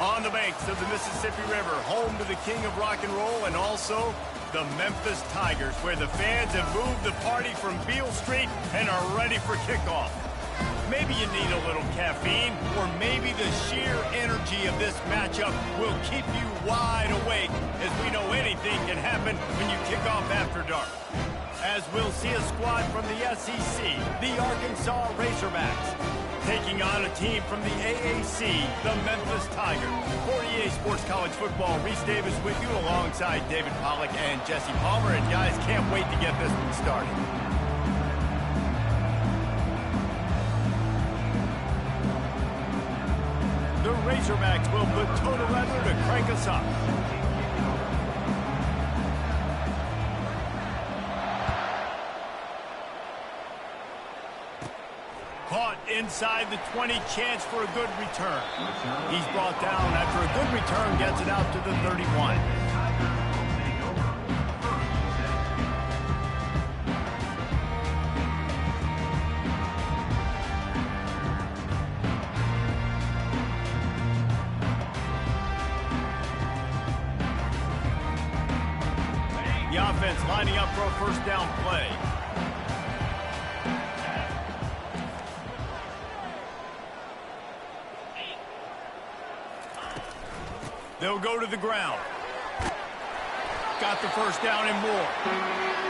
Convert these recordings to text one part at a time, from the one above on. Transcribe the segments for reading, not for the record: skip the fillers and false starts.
On the banks of the Mississippi River, home to the king of rock and roll and also the Memphis Tigers, where the fans have moved the party from Beale Street and are ready for kickoff. Maybe you need a little caffeine, or maybe the sheer energy of this matchup will keep you wide awake, as we know anything can happen when you kick off after dark. As we'll see a squad from the SEC, the Arkansas Razorbacks, taking on a team from the AAC, the Memphis Tigers. For EA Sports College Football, Reese Davis with you alongside David Pollack and Jesse Palmer. And guys, can't wait to get this one started. The Razorbacks will put toe to leather to crank us up. Caught inside the 20, chance for a good return. He's brought down after a good return, gets it out to the 31. The offense lining up for a first down play. They'll go to the ground. Got the first down and more.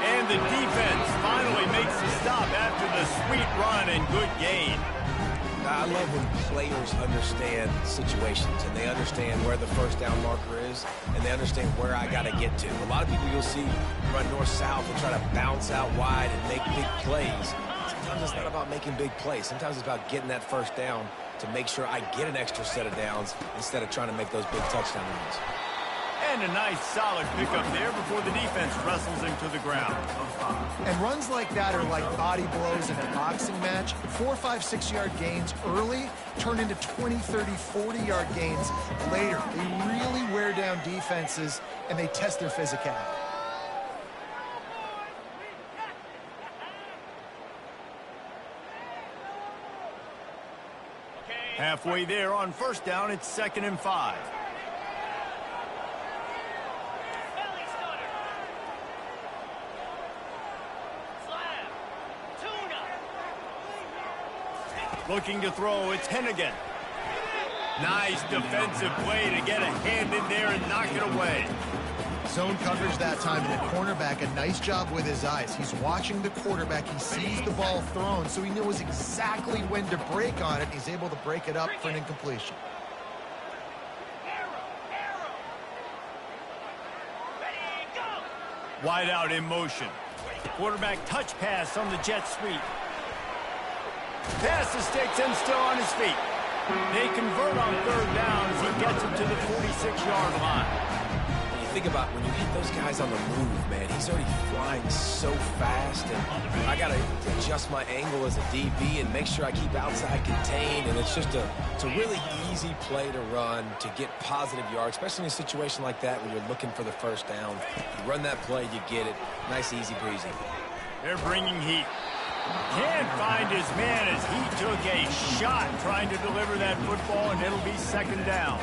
And the defense finally makes the stop after the sweet run and good gain. I love when players understand situations and they understand where the first down marker is and they understand where I got to get to. A lot of people you'll see run north-south and try to bounce out wide and make big plays. Sometimes it's not about making big plays. Sometimes it's about getting that first down to make sure I get an extra set of downs instead of trying to make those big touchdown runs. And a nice solid pickup there before the defense wrestles him to the ground. And runs like that are like body blows in a boxing match. 4, 5, 6 yard gains early turn into 20, 30, 40-yard gains later. They really wear down defenses and they test their physicality. Halfway there on first down, it's 2nd and 5. Looking to throw, it's Hennigan. Nice defensive play to get a hand in there and knock it away. Zone coverage that time, and the cornerback, a nice job with his eyes. He's watching the quarterback. He sees the ball thrown, so he knows exactly when to break on it. He's able to break it up for an incompletion. Wide out in motion. Quarterback touch pass on the jet sweep. Pass the sticks and still on his feet. They convert on 3rd down as he gets him to the 46-yard line. Think about when you hit those guys on the move, man. He's already flying so fast, and I got to adjust my angle as a DB and make sure I keep outside contained, and it's a really easy play to run to get positive yards, especially in a situation like that where you're looking for the first down. You run that play, you get it. Nice, easy breezy. They're bringing heat. Can't find his man as he took a shot trying to deliver that football, and it'll be 2nd down.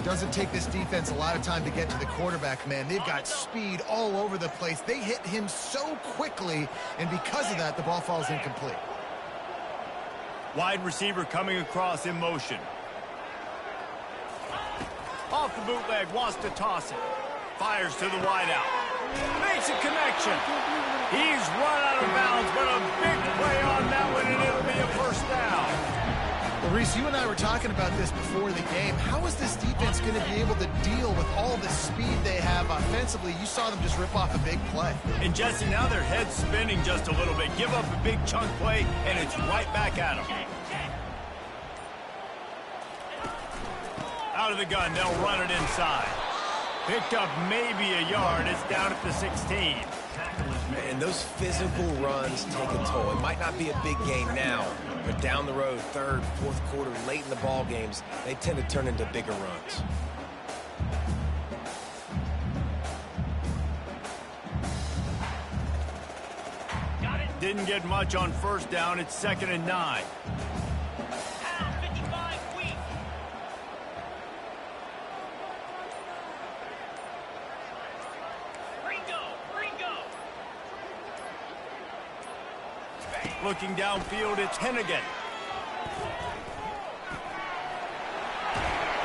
Doesn't take this defense a lot of time to get to the quarterback, man. They've got speed all over the place. They hit him so quickly, and because of that, the ball falls incomplete. Wide receiver coming across in motion. Off the bootleg, wants to toss it. Fires to the wideout. Makes a connection. He's run out of bounds, but a big play on that one, and it'll be a first down. Well, Reese, you and I were talking about this before the game. How is this defense going to be able to deal with all the speed they have offensively? You saw them just rip off a big play. And, Jesse, now their head's spinning just a little bit. Give up a big chunk play, and it's right back at them. Out of the gun, they'll run it inside. Picked up maybe a yard. It's down at the 16. And those physical runs take a toll. It might not be a big game now, but down the road, 3rd, 4th quarter, late in the ball games, they tend to turn into bigger runs. Didn't get much on first down. It's 2nd and 9. Looking downfield, it's Hennigan.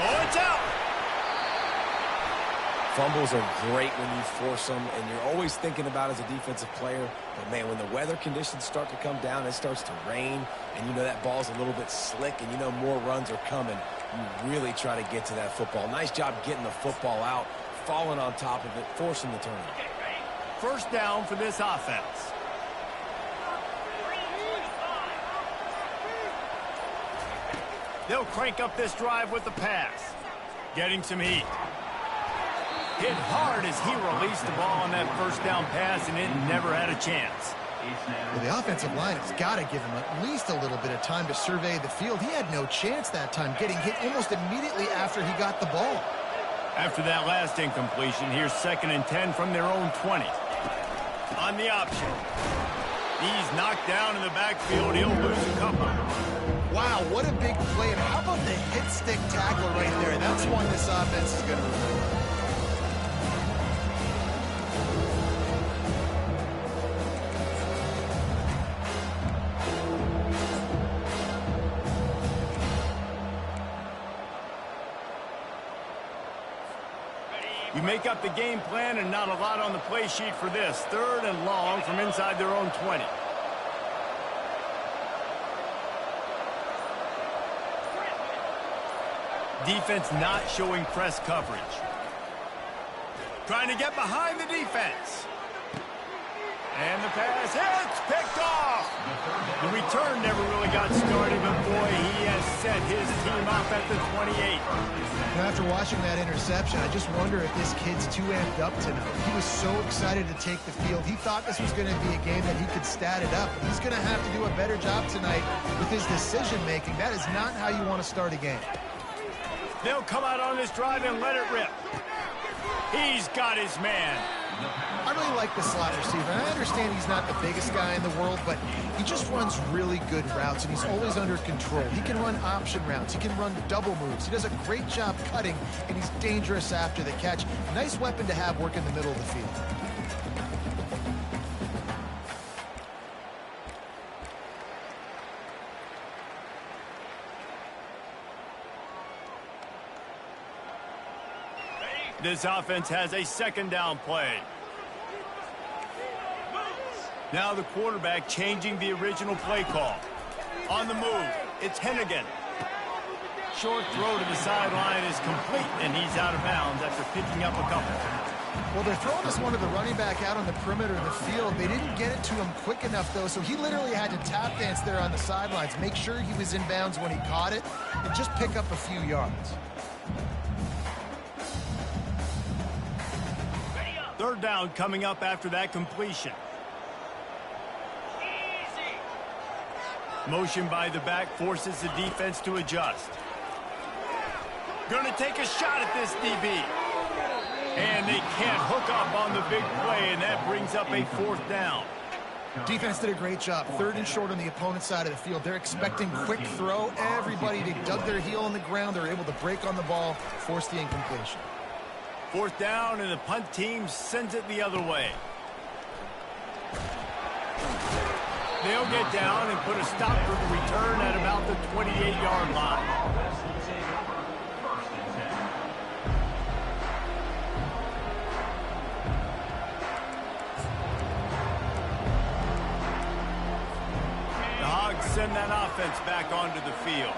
Oh, it's out! Fumbles are great when you force them, and you're always thinking about as a defensive player. But, man, when the weather conditions start to come down, it starts to rain, and you know that ball's a little bit slick, and you know more runs are coming. You really try to get to that football. Nice job getting the football out, falling on top of it, forcing the turnover. First down for this offense. They'll crank up this drive with the pass. Getting some heat. Hit hard as he released the ball on that first down pass, and it never had a chance. Well, the offensive line has got to give him at least a little bit of time to survey the field. He had no chance that time, getting hit almost immediately after he got the ball. After that last incompletion, here's 2nd and 10 from their own 20. On the option. He's knocked down in the backfield. He'll lose a couple. Wow, what a big play. And how about the hit stick tackle right there? That's one this offense is going to remember. You make up the game plan and not a lot on the play sheet for this. 3rd and long from inside their own 20. Defense not showing press coverage. Trying to get behind the defense. And the pass hits, picked off. The return never really got started, but boy, he has set his team up at the 28. After watching that interception, I just wonder if this kid's too amped up tonight. He was so excited to take the field. He thought this was going to be a game that he could stat it up. He's going to have to do a better job tonight with his decision-making. That is not how you want to start a game. They'll come out on this drive and let it rip. He's got his man. I really like the slot receiver. I understand he's not the biggest guy in the world, but he just runs really good routes, and he's always under control. He can run option routes. He can run double moves. He does a great job cutting, and he's dangerous after the catch. Nice weapon to have work in the middle of the field. This offense has a 2nd down play. Now the quarterback changing the original play call. On the move, it's Hennigan. Short throw to the sideline is complete, and he's out of bounds after picking up a couple. Well, they're throwing this one to the running back out on the perimeter of the field. They didn't get it to him quick enough, though, so he literally had to tap dance there on the sidelines, make sure he was in bounds when he caught it, and just pick up a few yards. 3rd down coming up after that completion. Motion by the back forces the defense to adjust. Going to take a shot at this DB. And they can't hook up on the big play, and that brings up a 4th down. Defense did a great job. 3rd and short on the opponent's side of the field. They're expecting quick throw. Everybody, they dug their heel on the ground. They're able to break on the ball, force the incompletion. 4th down, and the punt team sends it the other way. They'll get down and put a stop for the return at about the 28-yard line. The Hogs send that offense back onto the field.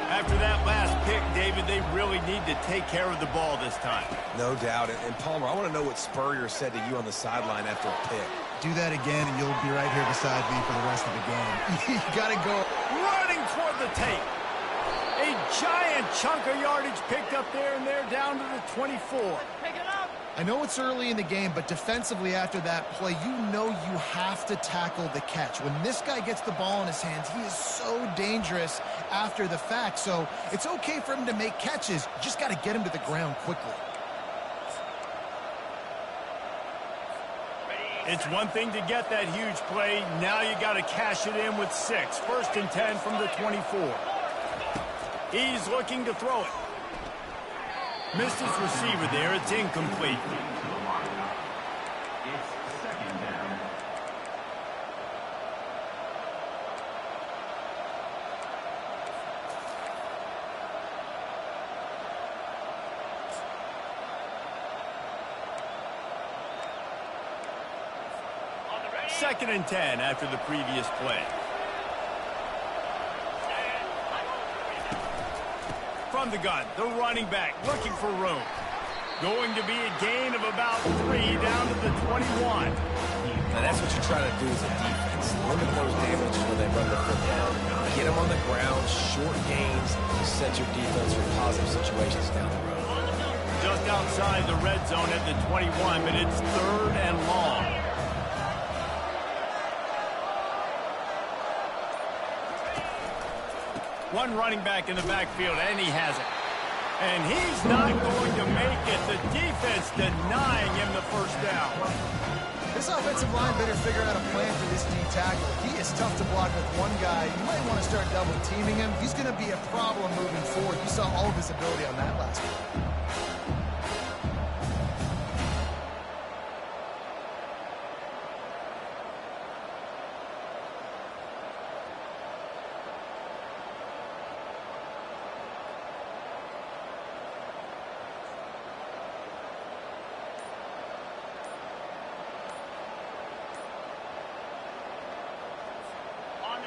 After that last pick, David, they really need to take care of the ball this time. No doubt. And Palmer, I want to know what Spurrier said to you on the sideline after a pick. Do that again, and you'll be right here beside me for the rest of the game. You got to go. Running toward the tape. A giant chunk of yardage picked up there, and they're down to the 24. Pick it up. I know it's early in the game, but defensively after that play, you know you have to tackle the catch. When this guy gets the ball in his hands, he is so dangerous after the fact. So it's okay for him to make catches. You just got to get him to the ground quickly. It's one thing to get that huge play. Now you got to cash it in with 6. 1st and 10 from the 24. He's looking to throw it. Missed his receiver there. It's incomplete. 2nd and 10 after the previous play. From the gun, the running back looking for room. Going to be a gain of about 3 down to the 21. Now that's what you're trying to do as a defense. Limit those damages when they run the football. Get them on the ground, short gains, to set your defense for positive situations down the road. Just outside the red zone at the 21, but it's 3rd and long. One running back in the backfield, and he has it. And he's not going to make it. The defense denying him the first down. This offensive line better figure out a plan for this D tackle. He is tough to block with one guy. You might want to start double teaming him. He's going to be a problem moving forward. You saw all of his ability on that last one.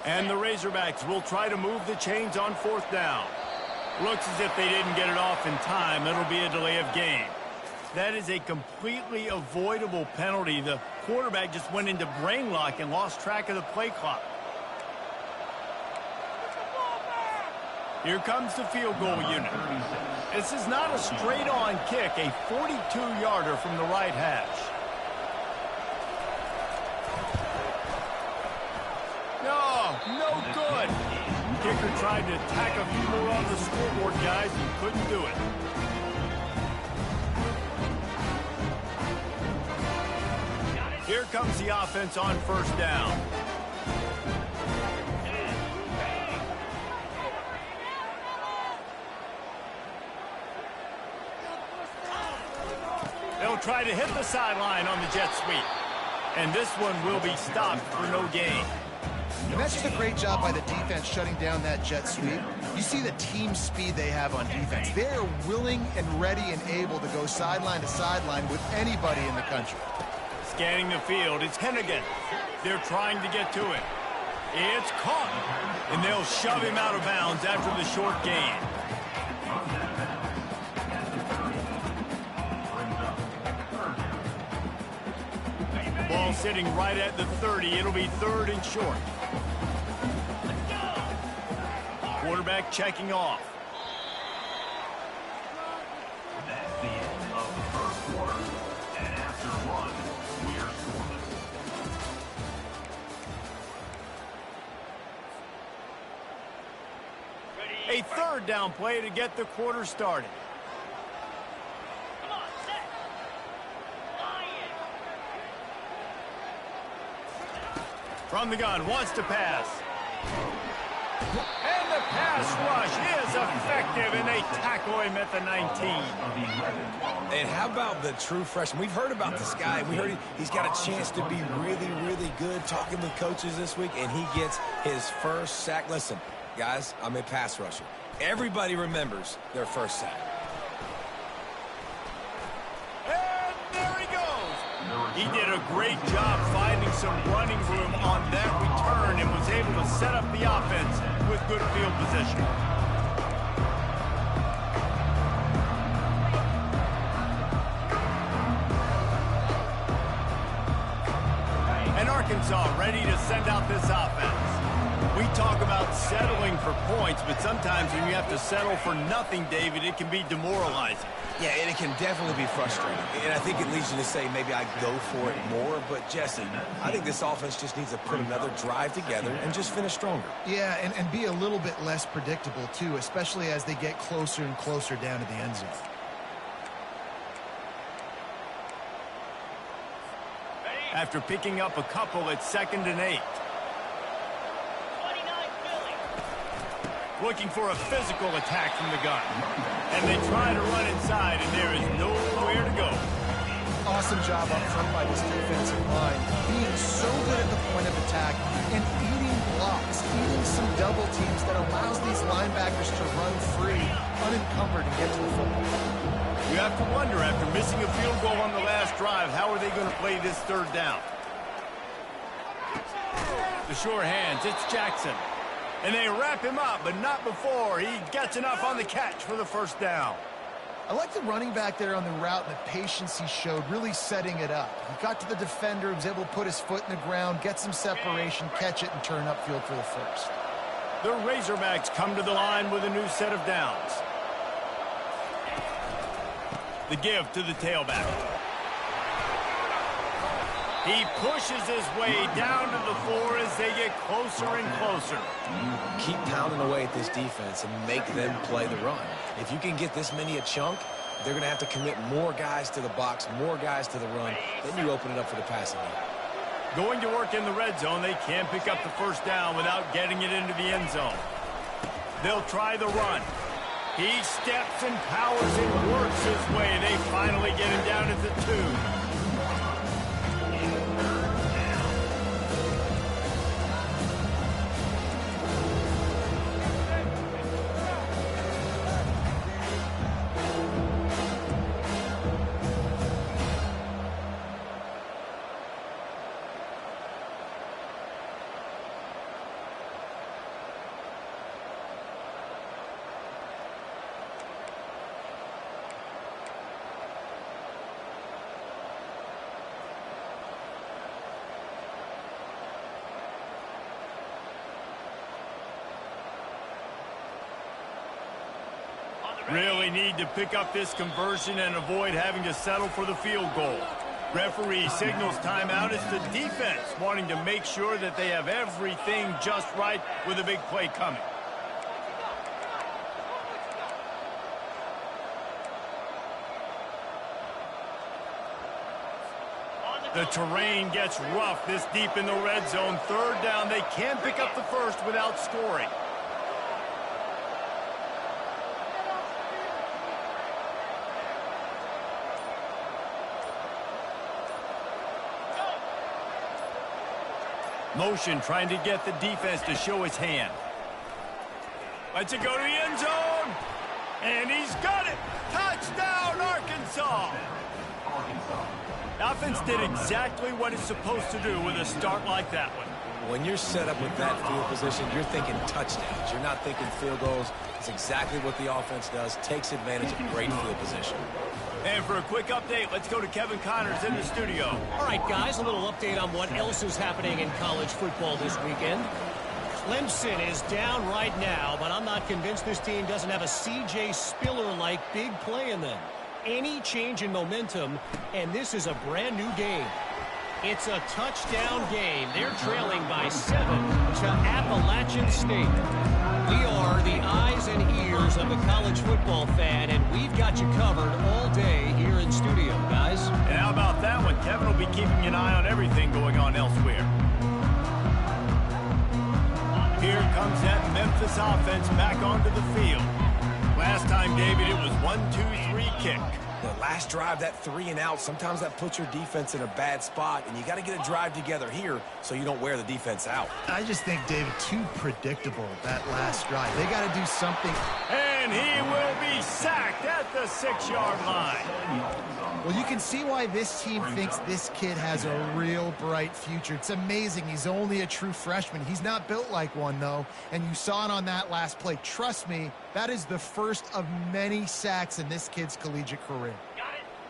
And the Razorbacks will try to move the chains on 4th down. Looks as if they didn't get it off in time. It'll be a delay of game. That is a completely avoidable penalty. The quarterback just went into brain lock and lost track of the play clock. Here comes the field goal unit. This is not a straight-on kick, a 42-yarder from the right hash. No good. Kicker tried to tack a few more on the scoreboard, guys, and couldn't do it. Here comes the offense on 1st down. They'll try to hit the sideline on the jet sweep. And this one will be stopped for no gain. And that's just a great job by the defense shutting down that jet sweep. You see the team speed they have on defense. They're willing and ready and able to go sideline to sideline with anybody in the country. Scanning the field, it's Hennigan. They're trying to get to it. It's caught. And they'll shove him out of bounds after the short gain. The ball sitting right at the 30. It'll be 3rd and short. Quarterback checking off. That's the end of the 1st quarter. And after 1, we are scoreless. A 3rd down play to get the quarter started. From the gun, wants to pass. And the pass rush is effective, and they tackle him at the 19. And how about the true freshman? We've heard about this guy. We heard he's got a chance to be really, really good. Talking with coaches this week, and he gets his first sack. Listen, guys, I'm a pass rusher. Everybody remembers their first sack. And there he goes. He did a great job finding some running room on that return and was able to set up the offense with good field position. And Arkansas ready to send out this offense. We talk about settling for points, but sometimes when you have to settle for nothing, David, it can be demoralizing. Yeah, and it can definitely be frustrating. And I think it leads you to say maybe I go for it more. But, Jesse, I think this offense just needs to put another drive together and just finish stronger. Yeah, and be a little bit less predictable, too, especially as they get closer and closer down to the end zone. After picking up a couple at 2nd and 8. Looking for a physical attack from the gun. And they try to run inside, and there is nowhere to go. Awesome job up front by this defensive line, being so good at the point of attack and eating blocks, eating some double teams that allows these linebackers to run free, unencumbered, and get to the football. You have to wonder, after missing a field goal on the last drive, how are they going to play this 3rd down? The sure hands, it's Jackson. And they wrap him up, but not before he gets enough on the catch for the first down. I like the running back there on the route and the patience he showed, really setting it up. He got to the defender, was able to put his foot in the ground, get some separation, catch it, and turn upfield for the first. The Razorbacks come to the line with a new set of downs. The give to the tailback. He pushes his way down to the floor as they get closer and closer. Keep pounding away at this defense and make them play the run. If you can get this many a chunk, they're going to have to commit more guys to the box, more guys to the run. Then you open it up for the passing game. Going to work in the red zone, they can't pick up the first down without getting it into the end zone. They'll try the run. He steps and powers and works his way. They finally get him down at the 2. Really need to pick up this conversion and avoid having to settle for the field goal. Referee signals timeout. It's the defense wanting to make sure that they have everything just right with a big play coming. The terrain gets rough this deep in the red zone. Third down, they can't pick up the first without scoring. Motion trying to get the defense to show his hand. Lets it go to the end zone. And he's got it. Touchdown, Arkansas. Offense did exactly what it's supposed to do with a start like that one. When you're set up with that field position, you're thinking touchdowns. You're not thinking field goals. It's exactly what the offense does. Takes advantage of great field position. And for a quick update, let's go to Kevin Connors in the studio. All right, guys, a little update on what else is happening in college football this weekend. Clemson is down right now, but I'm not convinced this team doesn't have a C.J. Spiller-like big play in them. Any change in momentum, and this is a brand-new game. It's a touchdown game. They're trailing by 7 to Appalachian State. We are the eyes and ears of the college football fan, and we've got you covered all day here in studio, guys. And how about that one? Kevin will be keeping an eye on everything going on elsewhere. Here comes that Memphis offense back onto the field. Last time, David, it was 1-2-3 kick. The last drive, that 3 and out, sometimes that puts your defense in a bad spot, and you got to get a drive together here so you don't wear the defense out. I just think, David, too predictable, that last drive. They got to do something. And he will be sacked at the 6-yard line. Well, you can see why this team thinks this kid has a real bright future. It's amazing. He's only a true freshman. He's not built like one, though, and you saw it on that last play. Trust me, that is the first of many sacks in this kid's collegiate career.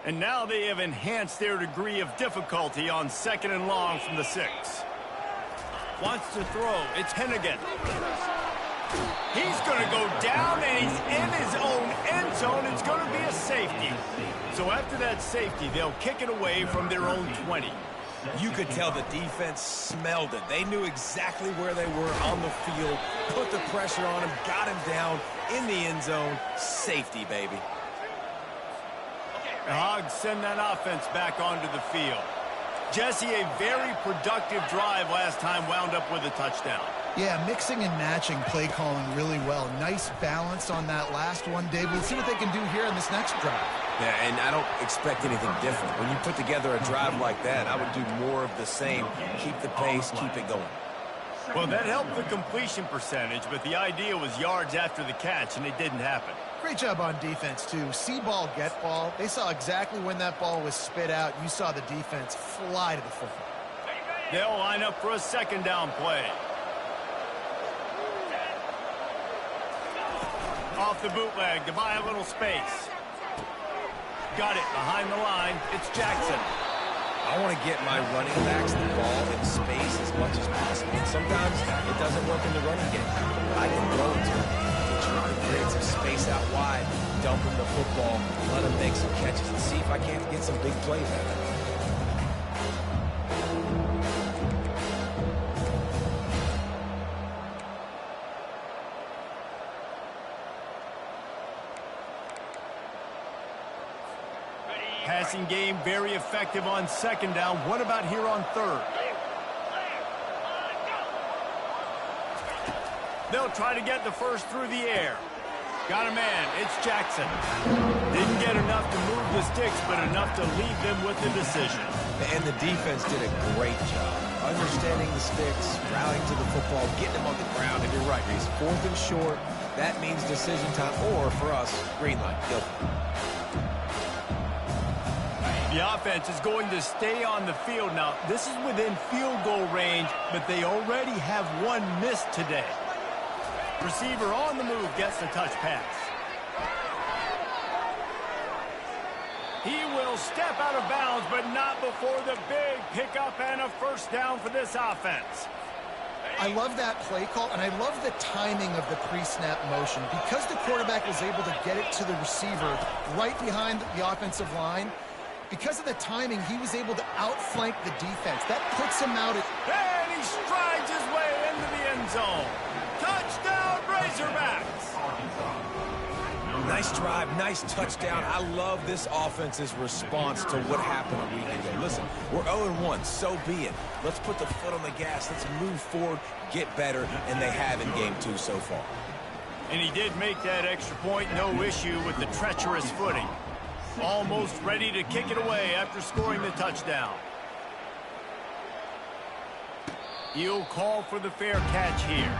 And now they have enhanced their degree of difficulty on 2nd and long from the 6. Wants to throw. It's Hennigan. He's going to go down, and he's in his own end zone. It's going to be a safety. So after that safety, they'll kick it away from their own 20. You could tell the defense smelled it. They knew exactly where they were on the field, put the pressure on him, got him down in the end zone. Safety, baby. The Hogs send that offense back onto the field. Jesse, a very productive drive last time, wound up with a touchdown. Yeah, mixing and matching play calling really well. Nice balance on that last one, Dave. Let's see what they can do here in this next drive. Yeah, and I don't expect anything different. When you put together a drive like that, I would do more of the same. Keep the pace, keep it going. Well, that helped the completion percentage, but the idea was yards after the catch, and it didn't happen. Great job on defense, too. See ball, get ball. They saw exactly when that ball was spit out. You saw the defense fly to the football. They'll line up for a second down play. Off the bootleg to buy a little space. Got it behind the line. It's Jackson. I want to get my running backs the ball in space as much as possible. And sometimes it doesn't work in the running game. But I can throw it to him. Try to create some space out wide, dump him the football, let him make some catches, and see if I can't get some big plays out of it. Passing game very effective on second down. What about here on third? They'll try to get the first through the air. Got a man. It's Jackson. Didn't get enough to move the sticks, but enough to leave them with the decision. And the defense did a great job understanding the sticks, rallying to the football, getting them on the ground. And you're right, Reese. 4th and short, that means decision time. Or, for us, green light. Go for it. The offense is going to stay on the field now. This is within field goal range, but they already have one miss today. Receiver on the move gets the touch pass. He will step out of bounds, but not before the big pickup and a first down for this offense. I love that play call, and I love the timing of the pre-snap motion. Because the quarterback was able to get it to the receiver right behind the offensive line, because of the timing, he was able to outflank the defense. That puts him out at... And he strides his way into the end zone. Touchdown, Razorbacks! Nice drive, nice touchdown. I love this offense's response to what happened a week ago. Listen, we're 0-1, so be it. Let's put the foot on the gas. Let's move forward, get better, and they have in game 2 so far. And he did make that extra point, no issue with the treacherous footing. Almost ready to kick it away after scoring the touchdown. He'll call for the fair catch here.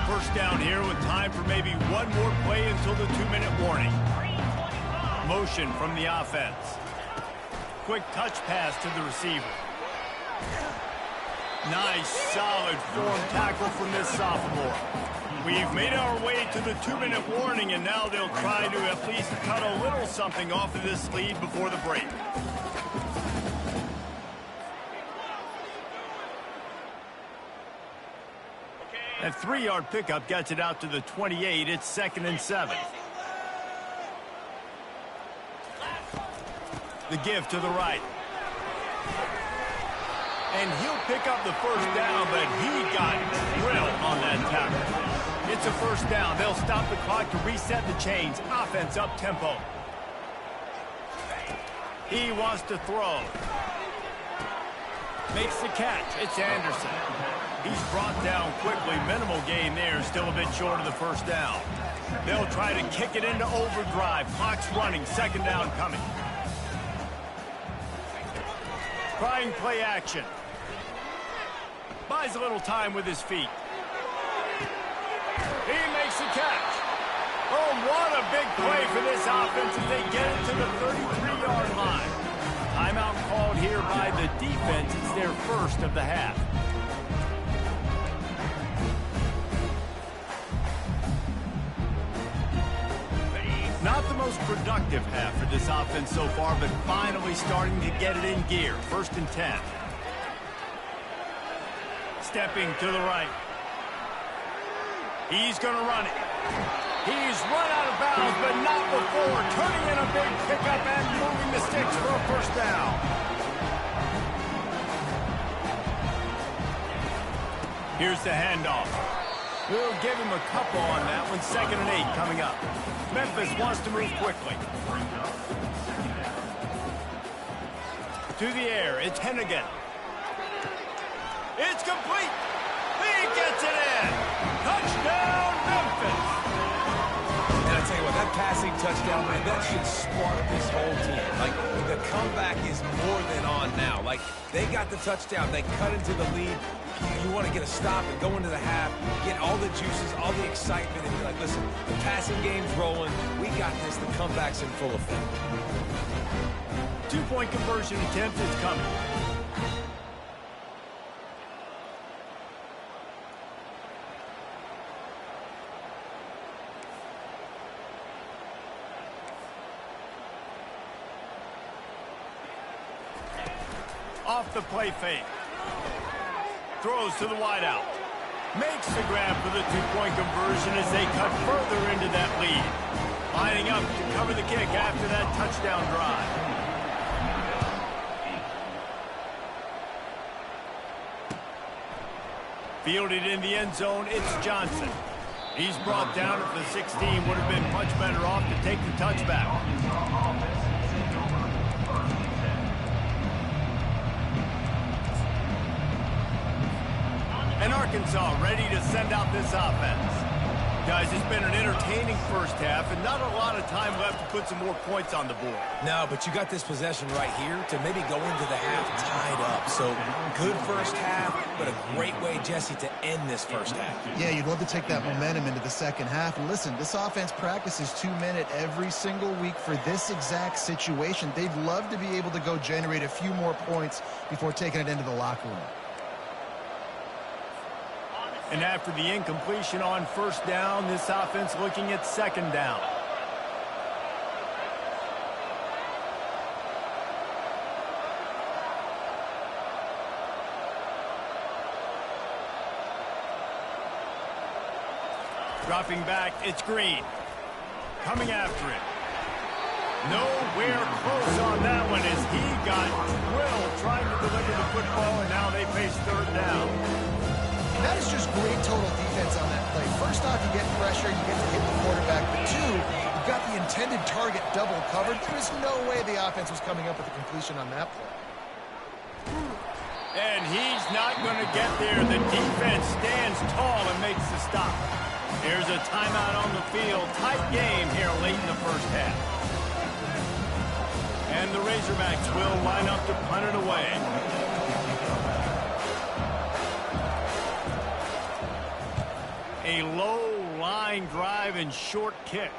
First down here with time for maybe one more play until the 2-minute warning. Motion from the offense. Quick touch pass to the receiver. Nice, solid form tackle from this sophomore. We've made our way to the 2-minute warning, and now they'll try to at least cut a little something off of this lead before the break. That 3-yard pickup gets it out to the 28. It's 2nd and 7. The give to the right. And he'll pick up the first down, but he got drilled on that tackle. It's a first down. They'll stop the clock to reset the chains. Offense up tempo. He wants to throw. Makes the catch. It's Anderson. He's brought down quickly. Minimal gain there. Still a bit short of the first down. They'll try to kick it into overdrive. Clock's running. 2nd down coming. Trying play action. Buys a little time with his feet. He makes the catch. Oh, what a big play for this offense as they get it to the 33-yard line. Timeout called here by the defense. It's their first of the half. Not the most productive half for this offense so far, but finally starting to get it in gear. 1st and 10. Stepping to the right. He's going to run it. He's run out of bounds, but not before turning in a big pickup and moving the sticks for a first down. Here's the handoff. We'll give him a couple on that one. 2nd and 8 coming up. Memphis wants to move quickly. To the air, it's Hennigan. It's complete. He gets it in. Touchdown, Memphis. And I tell you what, that passing touchdown, man, that should spark this whole team. Like, the comeback is more than on now. Like, they got the touchdown. They cut into the lead. You want to get a stop and go into the half, get all the juices, all the excitement, and be like, listen, the passing game's rolling. We got this. The comeback's in full effect. Two-point conversion attempt is coming. Off the play fake. Throws to the wideout. Makes the grab for the two-point conversion as they cut further into that lead. Lining up to cover the kick after that touchdown drive. Fielded in the end zone, it's Johnson. He's brought down at the 16. Would have been much better off to take the touchback. And Arkansas ready to send out this offense. Guys, it's been an entertaining first half and not a lot of time left to put some more points on the board. No, but you got this possession right here to maybe go into the half tied up. So good first half, but a great way, Jesse, to end this first half. Yeah, you'd love to take that momentum into the second half. And listen, this offense practices 2 minute every single week for this exact situation. They'd love to be able to go generate a few more points before taking it into the locker room. And after the incompletion on first down, this offense looking at second down. Dropping back, it's Green. Coming after it. Nowhere close on that one as he got drilled trying to deliver the football, and now they face third down. That is just great total defense on that play. First off, you get pressure, you get to hit the quarterback. But two, you've got the intended target double covered. There is no way the offense was coming up with a completion on that play. And he's not going to get there. The defense stands tall and makes the stop. There's a timeout on the field. Tight game here late in the first half. And the Razorbacks will line up to punt it away. A low line drive and short kick.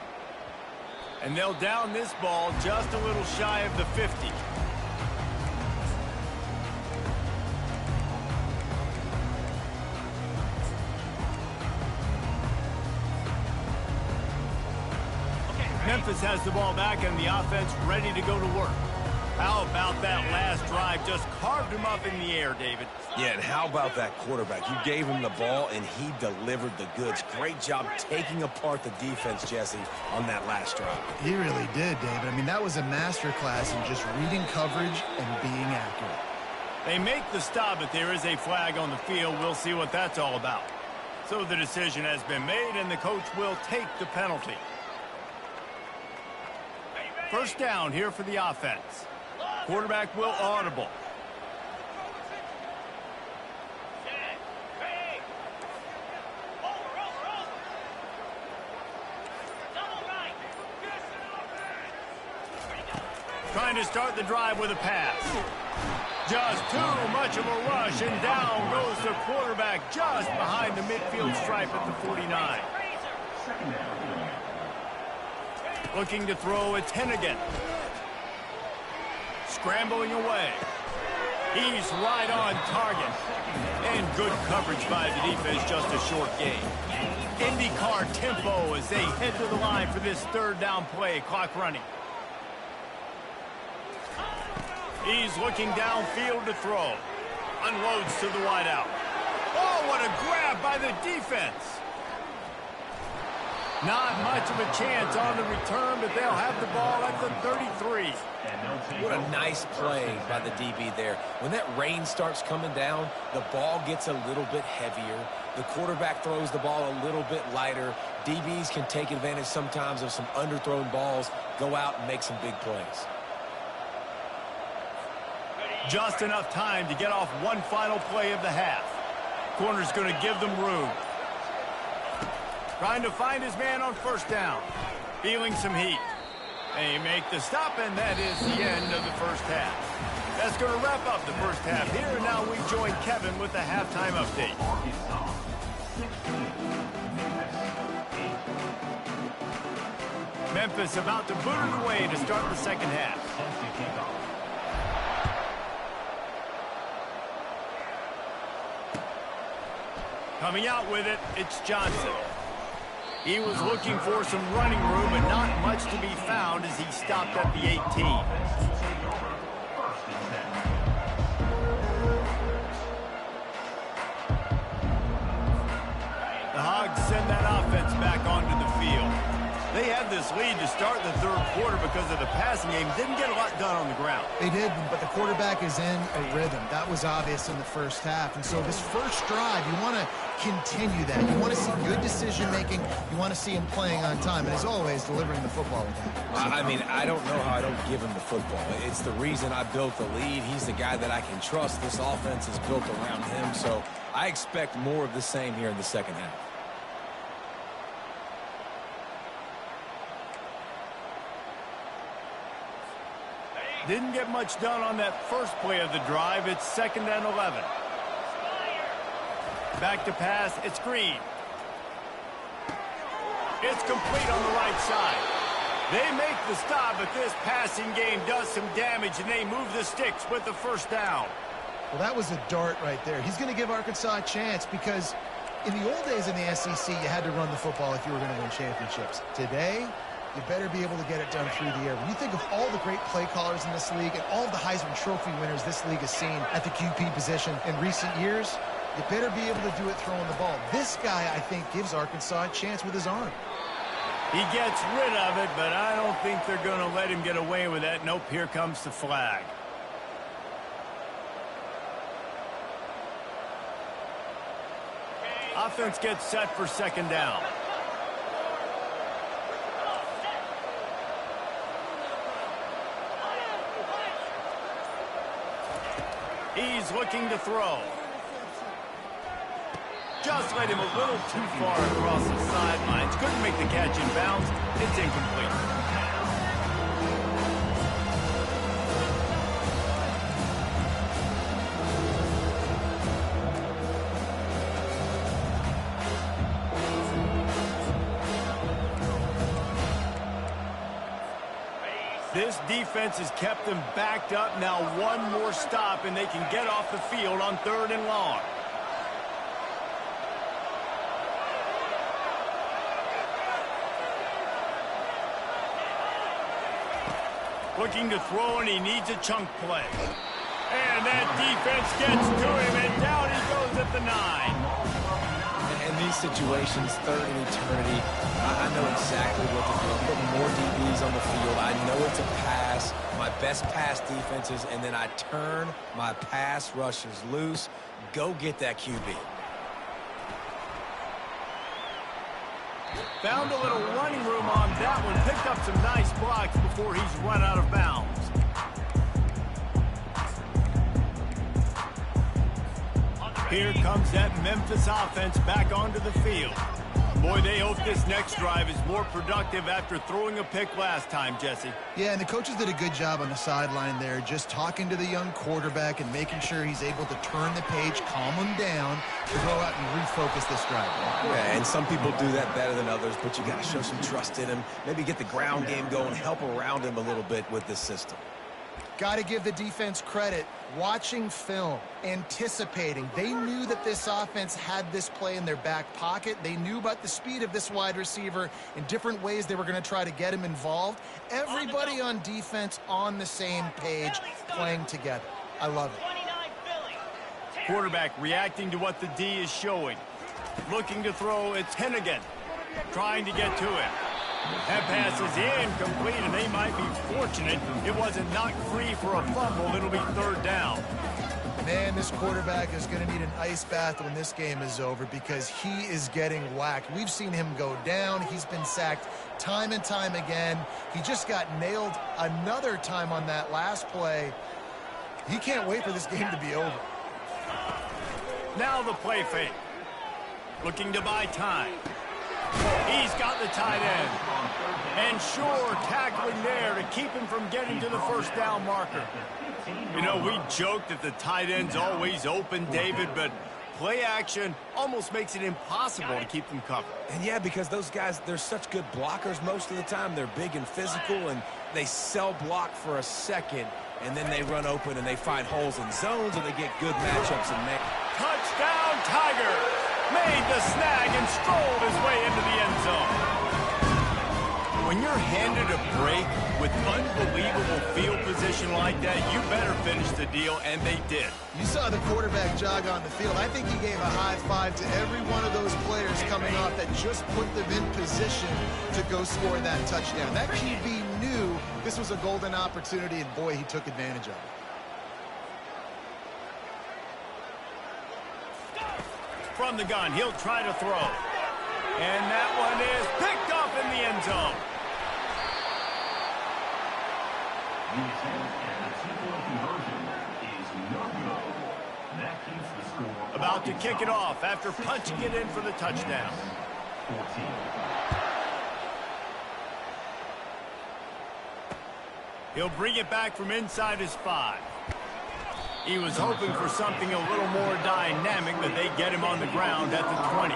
And they'll down this ball just a little shy of the 50. Memphis has the ball back and the offense ready to go to work. How about that last drive? Just carved him up in the air, David. Yeah, and how about that quarterback? You gave him the ball, and he delivered the goods. Great job taking apart the defense, Jesse, on that last drive. He really did, David. I mean, that was a masterclass in just reading coverage and being accurate. They make the stop, but there is a flag on the field. We'll see what that's all about. So the decision has been made, and the coach will take the penalty. First down here for the offense. Quarterback will audible. Trying to start the drive with a pass. Just too much of a rush, and down goes the quarterback just behind the midfield stripe at the 49. Looking to throw, it's Hennigan. Scrambling away. He's right on target. And good coverage by the defense, just a short gain. IndyCar tempo as they head to the line for this third down play. Clock running. He's looking downfield to throw. Unloads to the wideout. Oh, what a grab by the defense. Not much of a chance on the return, but they'll have the ball at the 33. What a nice play by the DB there. When that rain starts coming down, the ball gets a little bit heavier. The quarterback throws the ball a little bit lighter. DBs can take advantage sometimes of some underthrown balls, go out and make some big plays. Just enough time to get off one final play of the half. Corner's going to give them room. Trying to find his man on first down. Feeling some heat. They make the stop, and that is the end of the first half. That's going to wrap up the first half here, and now we join Kevin with the halftime update. Arkansas, 16. Memphis about to boot it away to start the second half. Coming out with it, it's Johnson. He was looking for some running room, but not much to be found as he stopped at the 18. The Hogs send that offense back onto the field. They had this lead to start the third quarter because of the passing game. Didn't get a lot done on the ground. They did, but the quarterback is in a rhythm. That was obvious in the first half. And so this first drive, you want to continue that. You want to see good decision-making. You want to see him playing on time. And as always, delivering the football with that. I mean, I don't know how I don't give him the football. It's the reason I built the lead. He's the guy that I can trust. This offense is built around him. So I expect more of the same here in the second half. Didn't get much done on that first play of the drive. It's 2nd and 11. Back to pass. It's Green. It's complete on the right side. They make the stop, but this passing game does some damage, and they move the sticks with the first down. Well, that was a dart right there. He's going to give Arkansas a chance because in the old days in the SEC, you had to run the football if you were going to win championships. Today, you better be able to get it done through the air. When you think of all the great play callers in this league and all of the Heisman Trophy winners this league has seen at the QP position in recent years, you better be able to do it throwing the ball. This guy, I think, gives Arkansas a chance with his arm. He gets rid of it, but I don't think they're going to let him get away with that. Nope, here comes the flag. Offense gets set for 2nd down. He's looking to throw. Just led him a little too far across the sidelines. Couldn't make the catch in bounds. It's incomplete. This defense has kept them backed up. Now one more stop, and they can get off the field on 3rd and long. Looking to throw, and he needs a chunk play. And that defense gets to him, and down he goes at the 9. In these situations, 3rd and eternity, I know exactly what to do. I'm putting more DBs on the field. I know it's a pass, my best pass defenses, and then I turn my pass rushers loose. Go get that QB. Found a little running room on that one. Picked up some nice blocks before he's run out of bounds. Here comes that Memphis offense back onto the field. Boy, they hope this next drive is more productive after throwing a pick last time, Jesse. Yeah, and the coaches did a good job on the sideline there, just talking to the young quarterback and making sure he's able to turn the page, calm him down, to go out and refocus this drive. Yeah, and some people do that better than others, but you got to show some trust in him. Maybe get the ground game going, help around him a little bit with this system. Got to give the defense credit. Watching film, anticipating. They knew that this offense had this play in their back pocket. They knew about the speed of this wide receiver in different ways they were going to try to get him involved. Everybody on defense on the same page, playing together. I love it. Quarterback reacting to what the D is showing. Looking to throw, it's Hennigan. Trying to get to it. That pass is incomplete, and they might be fortunate it wasn't knocked free for a fumble. It'll be 3rd down. Man, this quarterback is going to need an ice bath when this game is over because he is getting whacked. We've seen him go down. He's been sacked time and time again. He just got nailed another time on that last play. He can't wait for this game to be over. Now the play fake. Looking to buy time. He's got the tight end. And sure, tackling there to keep him from getting to the first down marker. You know, we joke that the tight end's always open, David, but play action almost makes it impossible to keep them covered. And yeah, because those guys, they're such good blockers most of the time. They're big and physical, and they sell block for a second, and then they run open and they find holes in zones, and they get good matchups and make. Touchdown, Tigers! Made the snag and strolled his way into the end zone. When you're handed a break with unbelievable field position like that, you better finish the deal, and they did. You saw the quarterback jog on the field. I think he gave a high five to every one of those players coming off that just put them in position to go score that touchdown. That QB knew this was a golden opportunity, and boy, he took advantage of it. From the gun, he'll try to throw. And that one is picked up in the end zone. The attempt at the two-point conversion is no good. That keeps the score. About to kick it off after punching it in for the touchdown. 14. He'll bring it back from inside his 5. He was hoping for something a little more dynamic, but they get him on the ground at the 20.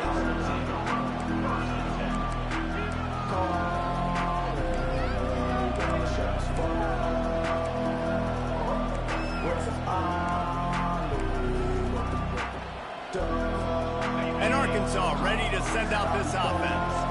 And Arkansas ready to send out this offense.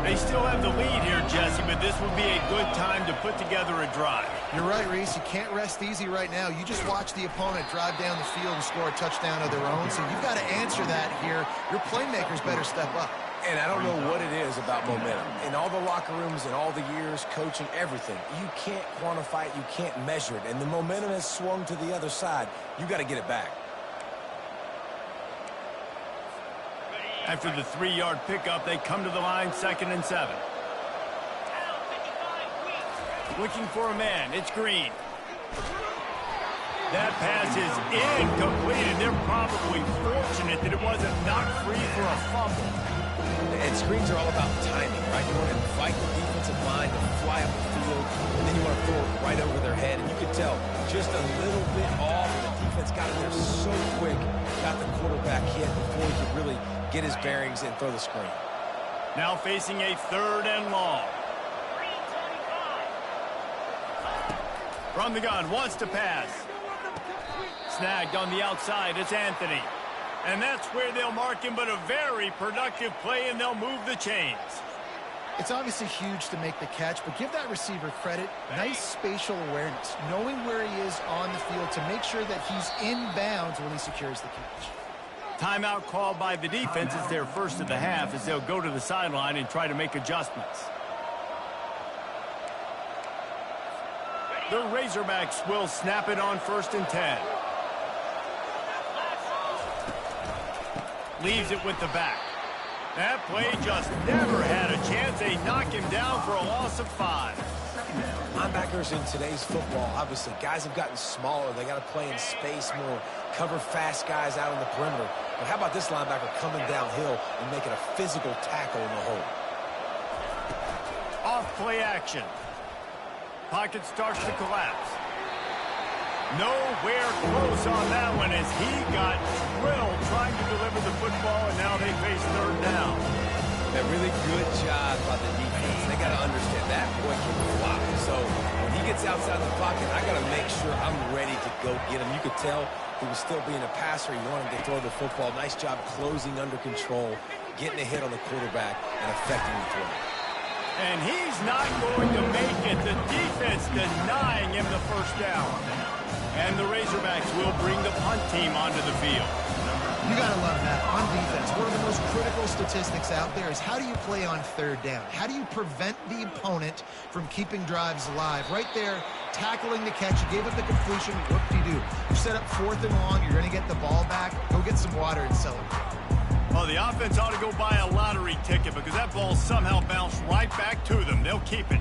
They still have the lead here, Jesse, but this would be a good time to put together a drive. You're right, Reese. You can't rest easy right now. You just watch the opponent drive down the field and score a touchdown of their own, so you've got to answer that here. Your playmakers better step up. And I don't know what it is about momentum. In all the locker rooms, in all the years, coaching, everything, you can't quantify it, you can't measure it. And the momentum has swung to the other side. You got to get it back. After the 3-yard pickup, they come to the line, 2nd and 7. Looking for a man. It's Green. That pass is incomplete, and they're probably fortunate that it wasn't knocked free for a fumble. And screens are all about timing, right? You want to invite the defensive line to fly up the field, and then you want to throw it right over their head. And you could tell just a little bit off. The defense got in there so quick, got the quarterback hit before he could really get his bearings and throw the screen. Now facing a 3rd and long. From the gun, wants to pass. Snagged on the outside, it's Anthony. And that's where they'll mark him, but a very productive play, and they'll move the chains. It's obviously huge to make the catch, but give that receiver credit. Nice spatial awareness, knowing where he is on the field to make sure that he's in bounds when he secures the catch. Timeout called by the defense. It's their first of the half as they'll go to the sideline and try to make adjustments. The Razorbacks will snap it on 1st and 10. Leaves it with the back. That play just never had a chance. They knock him down for a loss of 5. Linebackers in today's football, obviously, guys have gotten smaller. They got to play in space more, cover fast guys out on the perimeter. But how about this linebacker coming downhill and making a physical tackle in the hole? Off play action. Pocket starts to collapse. Nowhere close on that one as he got drilled trying to deliver the football, and now they face 3rd down. A really good job by the defense. They got to understand that boy can fly. So when he gets outside the pocket, I got to make sure I'm ready to go get him. You could tell he was still being a passer. He wanted to throw the football. Nice job closing under control, getting a hit on the quarterback, and affecting the throw. And he's not going to make it. The defense denying him the first down. And the Razorbacks will bring the punt team onto the field. You got to love that. On defense, one of the most critical statistics out there is how do you play on 3rd down? How do you prevent the opponent from keeping drives alive? Right there, tackling the catch. You gave up the completion. What do? You set up 4th and long. You're going to get the ball back. Go get some water and celebrate. Well, the offense ought to go buy a lottery ticket because that ball somehow bounced right back to them. They'll keep it.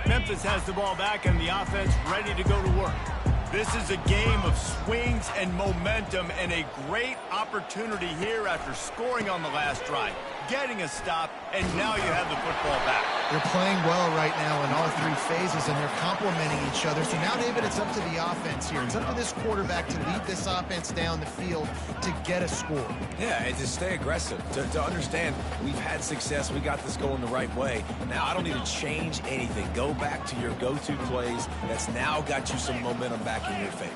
Memphis has the ball back and the offense ready to go to work. This is a game of swings and momentum, and a great opportunity here after scoring on the last drive, getting a stop, and now you have the football back. They're playing well right now in all three phases, and they're complementing each other. So now, David, it's up to the offense here. It's up to this quarterback to lead this offense down the field to get a score. Yeah, and to stay aggressive, to understand we've had success, we got this going the right way. Now I don't need to change anything. Go back to your go-to plays. That's now got you some momentum back in your favor.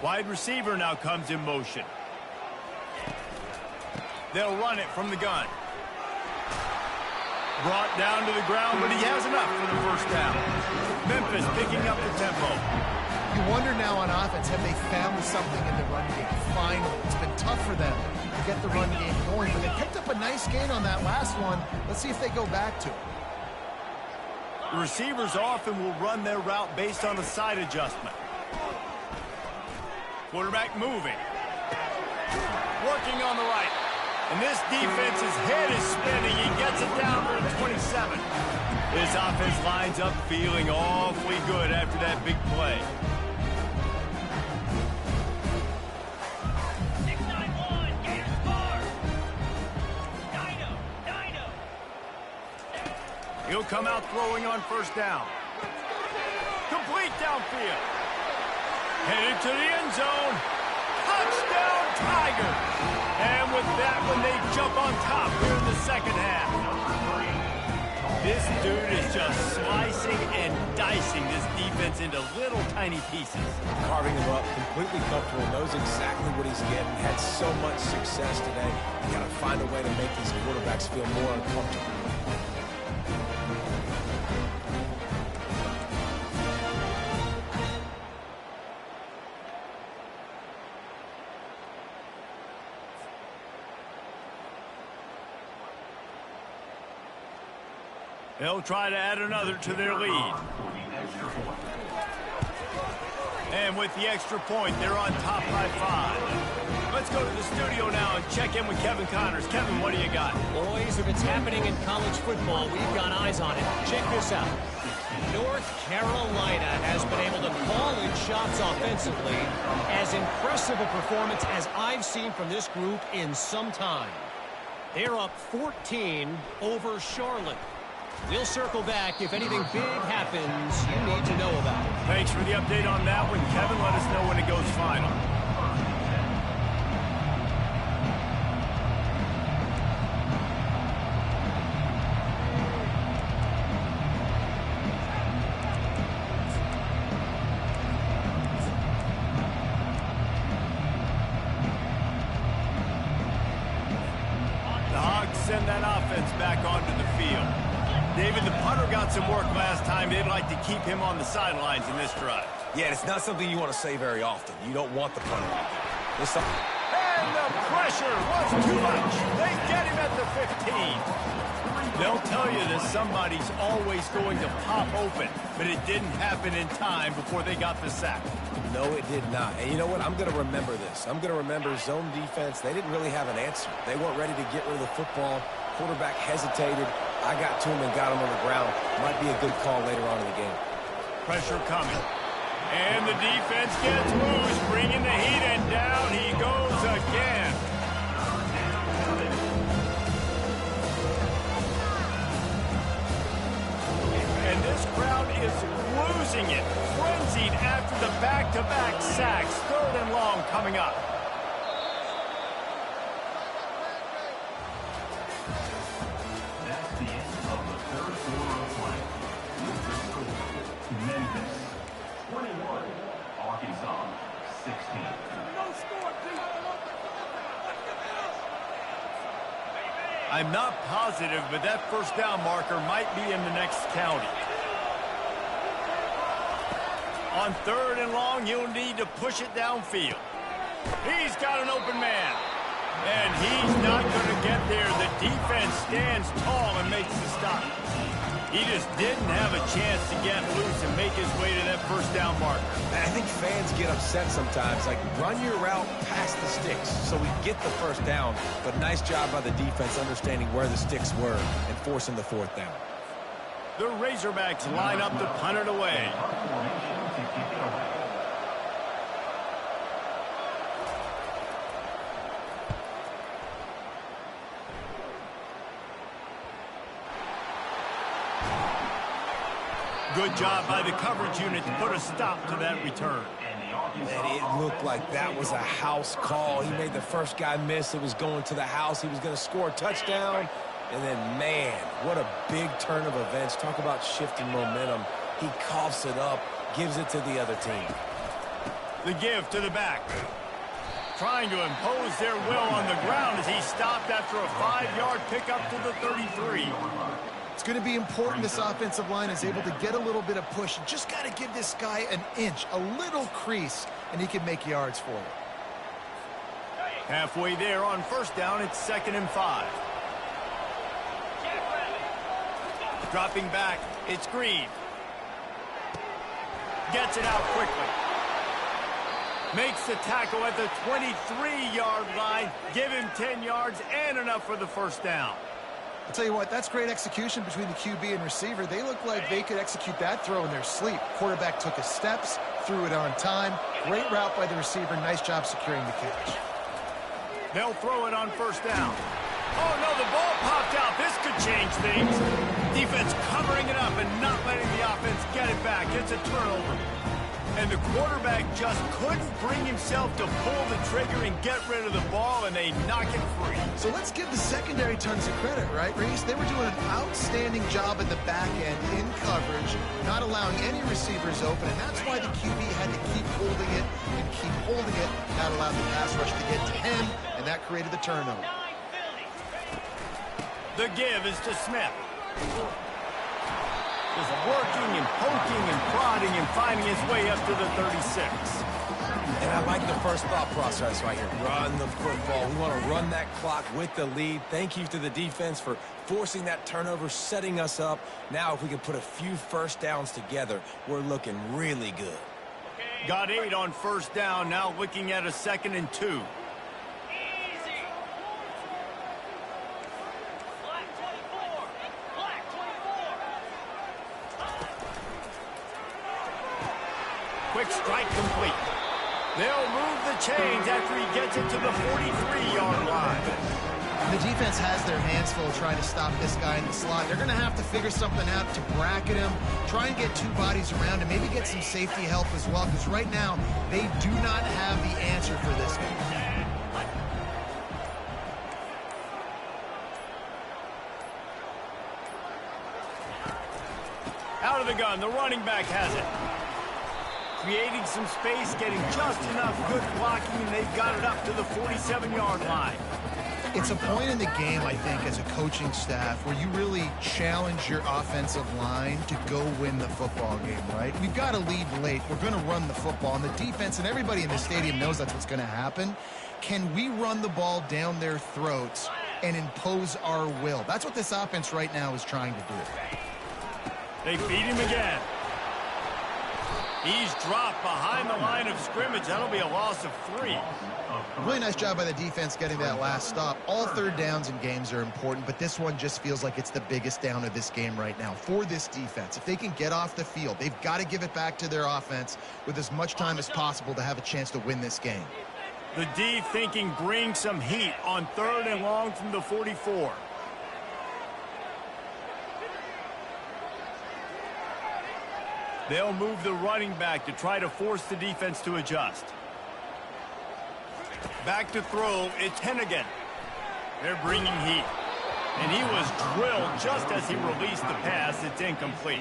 Wide receiver now comes in motion. They'll run it from the gun. Brought down to the ground, but he has enough for the first down. Memphis picking up the tempo. You wonder now on offense, have they found something in the run game? Finally, it's been tough for them to get the run game going, but they picked up a nice gain on that last one. Let's see if they go back to it. The receivers often will run their route based on a side adjustment. Quarterback moving. Working on the right. And this defense's head is spinning. He gets it down to the 27. This offense lines up feeling awfully good after that big play. 691, Gators bar. Dino. He'll come out throwing on first down. Complete downfield. Headed to the end zone. Touchdown, Tigers. And with that one, they jump on top here in the second half. This dude is just slicing and dicing this defense into little tiny pieces. Carving him up, completely comfortable, knows exactly what he's getting, had so much success today. You got to find a way to make these quarterbacks feel more uncomfortable. They'll try to add another to their lead. And with the extra point, they're on top by 5. Let's go to the studio now and check in with Kevin Connors. Kevin, what do you got? Boys, if it's happening in college football, we've got eyes on it. Check this out. North Carolina has been able to call in shots offensively. As impressive a performance as I've seen from this group in some time. They're up 14 over Charlotte. We'll circle back if anything big happens you need to know about. Thanks for the update on that one, Kevin. Let us know when it goes final. The Hogs send that offense back onto the field. David, the punter got some work last time. They'd like to keep him on the sidelines in this drive. Yeah, it's not something you want to say very often. You don't want the punter. And the pressure was too much. They get him at the 15. They'll tell you that somebody's always going to pop open, but it didn't happen in time before they got the sack. No, it did not. And you know what? I'm going to remember this. I'm going to remember zone defense. They didn't really have an answer. They weren't ready to get rid of the football. Quarterback hesitated. I got to him and got him on the ground. Might be a good call later on in the game. Pressure coming. And the defense gets loose, bringing the heat, and down he goes again. And this crowd is losing it, frenzied after the back-to-back sacks. 3rd and long coming up. That's the end of the third quarter of play. The score, Memphis 21, Arkansas 16. I'm not positive, but that first down marker might be in the next county. On 3rd and long, you'll need to push it downfield. He's got an open man. And he's not going to get there. The defense stands tall and makes the stop. He just didn't have a chance to get loose and make his way to that first down marker. And I think fans get upset sometimes. Like, run your route past the sticks so we get the first down. But nice job by the defense understanding where the sticks were and forcing the 4th down. The Razorbacks line up to punt it away. Good job by the coverage unit to put a stop to that return. Man, it looked like that was a house call. He made the first guy miss. It was going to the house. He was going to score a touchdown. And then, man, what a big turn of events. Talk about shifting momentum. He coughs it up, gives it to the other team. The give to the back. Trying to impose their will on the ground as he stopped after a 5-yard pickup to the 33. It's going to be important this offensive line is able to get a little bit of push. You just got to give this guy an inch, a little crease, and he can make yards for it. Halfway there on first down, it's 2nd and 5. Dropping back, it's Green. Gets it out quickly. Makes the tackle at the 23-yard line. Give him 10 yards and enough for the first down. I'll tell you what, that's great execution between the QB and receiver. They look like they could execute that throw in their sleep. Quarterback took his steps, threw it on time. Great route by the receiver. Nice job securing the catch. They'll throw it on first down. Oh, no, the ball popped out. This could change things. Defense covering it up and not letting the offense get it back. It's a turnover. And the quarterback just couldn't bring himself to pull the trigger and get rid of the ball, and they knock it free. So let's give the secondary tons of credit, right, Reese? They were doing an outstanding job at the back end in coverage, not allowing any receivers open, and that's why the QB had to keep holding it and keep holding it, not allow the pass rush to get to him, and that created the turnover. The give is to Smith. Just working and poking and prodding and finding his way up to the 36. And I like the first thought process right here. Run the football. We want to run that clock with the lead. Thank you to the defense for forcing that turnover, setting us up. Now, if we can put a few first downs together, we're looking really good. Got 8 on first down. Now looking at a 2nd and 2. Quick strike complete. They'll move the chains after he gets it to the 43-yard line. The defense has their hands full trying to stop this guy in the slot. They're going to have to figure something out to bracket him, try and get 2 bodies around him, maybe get some safety help as well, because right now they do not have the answer for this guy. Out of the gun, the running back has it. Creating some space, getting just enough good blocking, and they've got it up to the 47-yard line. It's a point in the game, I think, as a coaching staff, where you really challenge your offensive line to go win the football game, right? We've got to lead late. We're going to run the football, and the defense and everybody in the stadium knows that's what's going to happen. Can we run the ball down their throats and impose our will? That's what this offense right now is trying to do. They feed him again. He's dropped behind the line of scrimmage. That'll be a loss of 3. Really nice job by the defense getting that last stop. All third downs in games are important, but this one just feels like it's the biggest down of this game right now for this defense. If they can get off the field, they've got to give it back to their offense with as much time as possible to have a chance to win this game. The D thinking bring some heat on 3rd and long from the 44. They'll move the running back to try to force the defense to adjust. Back to throw, it's Hennigan. They're bringing heat. And he was drilled just as he released the pass. It's incomplete.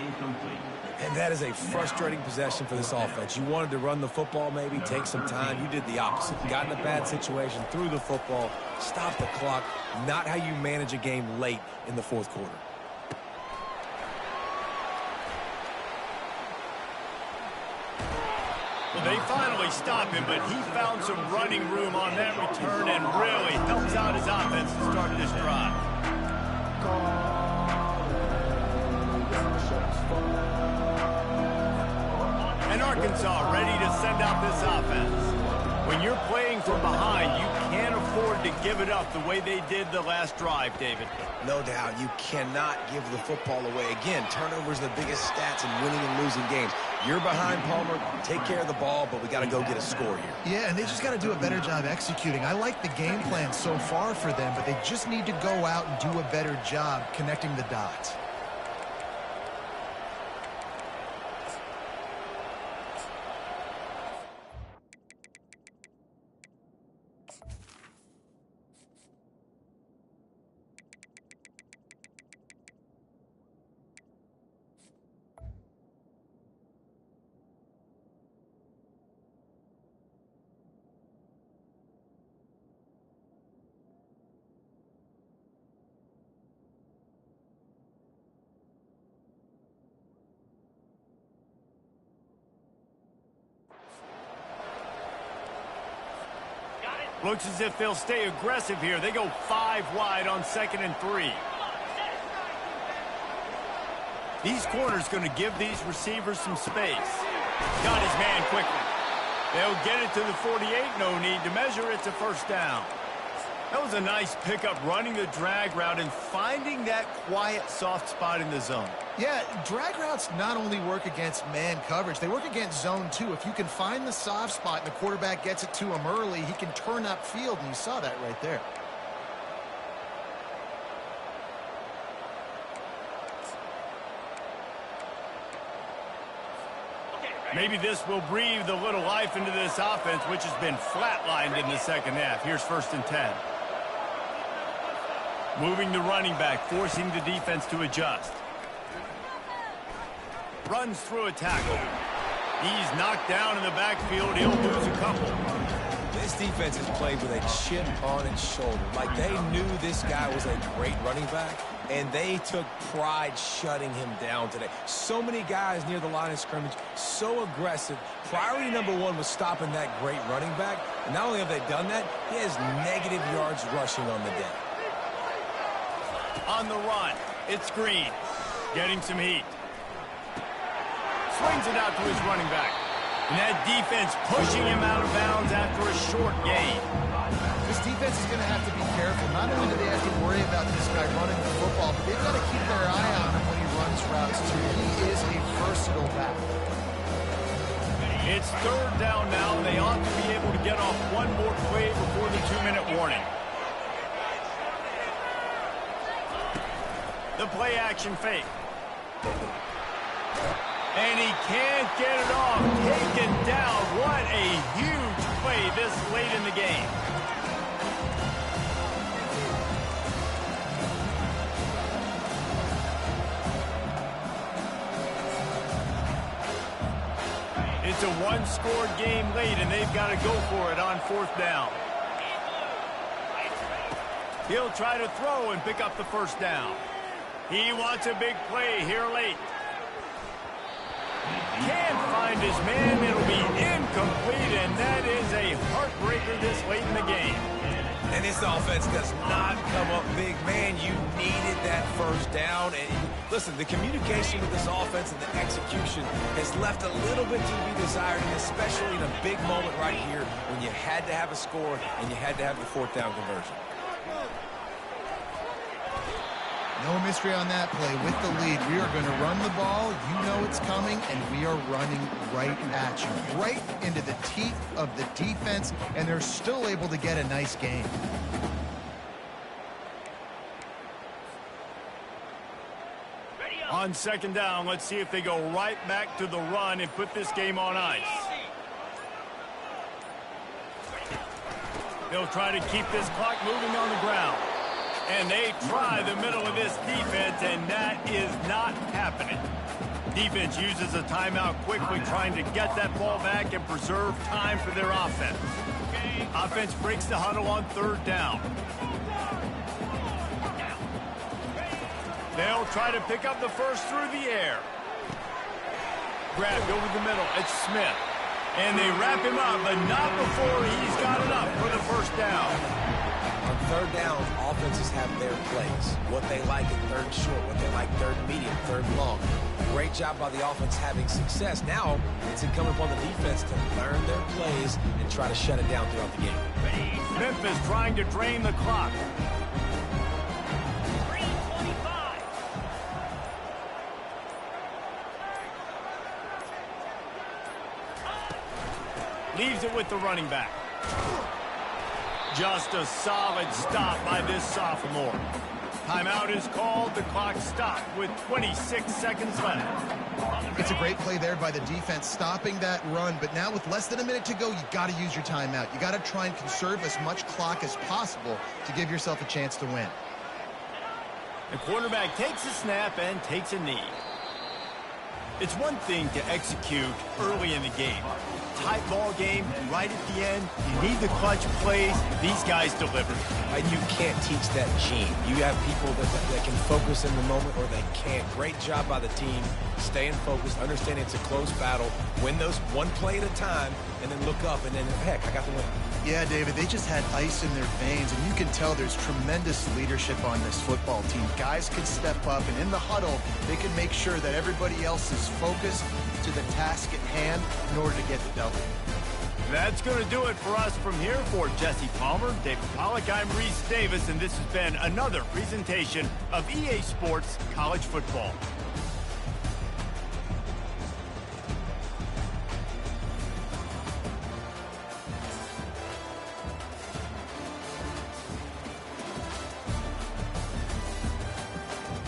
And that is a frustrating possession for this offense. You wanted to run the football, maybe take some time. You did the opposite. Got in a bad situation, threw the football, stopped the clock. Not how you manage a game late in the 4th quarter. Well, they finally stop him, but he found some running room on that return and really helps out his offense to start this drive. And Arkansas ready to send out this offense. When you're playing from behind, you can't afford to give it up the way they did the last drive, David. No doubt. You cannot give the football away. Again, turnovers are the biggest stats in winning and losing games. You're behind, Palmer. Take care of the ball, but we got to go get a score here. Yeah, and they just got to do a better job executing. I like the game plan so far for them, but they just need to go out and do a better job connecting the dots. Looks as if they'll stay aggressive here. They go 5 wide on 2nd and 3. These corners going to give these receivers some space. Got his man quickly. They'll get it to the 48. No need to measure. It's a first down. That was a nice pickup, running the drag route and finding that quiet, soft spot in the zone. Yeah, drag routes not only work against man coverage, they work against zone too. If you can find the soft spot and the quarterback gets it to him early, he can turn upfield, and you saw that right there. Maybe this will breathe a little life into this offense, which has been flatlined in the second half. Here's 1st and 10. Moving the running back, forcing the defense to adjust. Runs through a tackle. He's knocked down in the backfield. He'll lose a couple. This defense has played with a chip on its shoulder. Like, they knew this guy was a great running back, and they took pride shutting him down today. So many guys near the line of scrimmage, so aggressive. Priority number 1 was stopping that great running back. And not only have they done that, he has negative yards rushing on the day. On the run, it's Green. Getting some heat. Swings it out to his running back. And that defense pushing him out of bounds after a short gain. This defense is going to have to be careful. Not only do they have to worry about this guy running the football, but they've got to keep their eye on him when he runs routes too. He is a versatile back. It's 3rd down now. They ought to be able to get off one more play before the 2-minute warning. The play action fake. And he can't get it off. Taken down. What a huge play this late in the game. It's a one-score game late, and they've got to go for it on 4th down. He'll try to throw and pick up the first down. He wants a big play here late. Can't find his man. It'll be incomplete, and that is a heartbreaker this late in the game. And this offense does not come up big. Man, you needed that first down. And listen, the communication with this offense and the execution has left a little bit to be desired, and especially in a big moment right here when you had to have a score and you had to have the 4th down conversion. No mystery on that play. With the lead, we are going to run the ball. You know it's coming, and we are running right at you, right into the teeth of the defense, and they're still able to get a nice gain. On 2nd down, let's see if they go right back to the run and put this game on ice. They'll try to keep this clock moving on the ground. And they try the middle of this defense, and that is not happening. Defense uses a timeout quickly, trying to get that ball back and preserve time for their offense. Offense breaks the huddle on 3rd down. They'll try to pick up the first through the air. Grabbed over the middle. It's Smith. And they wrap him up, but not before he's got enough for the first down. On 3rd down, offenses have their plays. What they like in 3rd short, what they like 3rd medium, 3rd long. Great job by the offense having success. Now, it's incumbent upon the defense to learn their plays and try to shut it down throughout the game. Memphis trying to drain the clock. Leaves it with the running back. Just a solid stop by this sophomore. Timeout is called. The clock stopped with 26 seconds left. It's a great play there by the defense, stopping that run. But now with less than a minute to go, you got to use your timeout. You got to try and conserve as much clock as possible to give yourself a chance to win. The quarterback takes a snap and takes a knee. It's one thing to execute early in the game. Tight ball game, right at the end. You need the clutch plays. These guys deliver. And you can't teach that gene. You have people that can focus in the moment or they can't. Great job by the team, staying focused, understanding it's a close battle, win those one play at a time, and then look up and then, heck, I got the win. Yeah, David, they just had ice in their veins, and you can tell there's tremendous leadership on this football team. Guys can step up, and in the huddle, they can make sure that everybody else is focused to the task at hand in order to get the W. That's going to do it for us from here. For Jesse Palmer, David Pollack, I'm Reese Davis, and this has been another presentation of EA Sports College Football.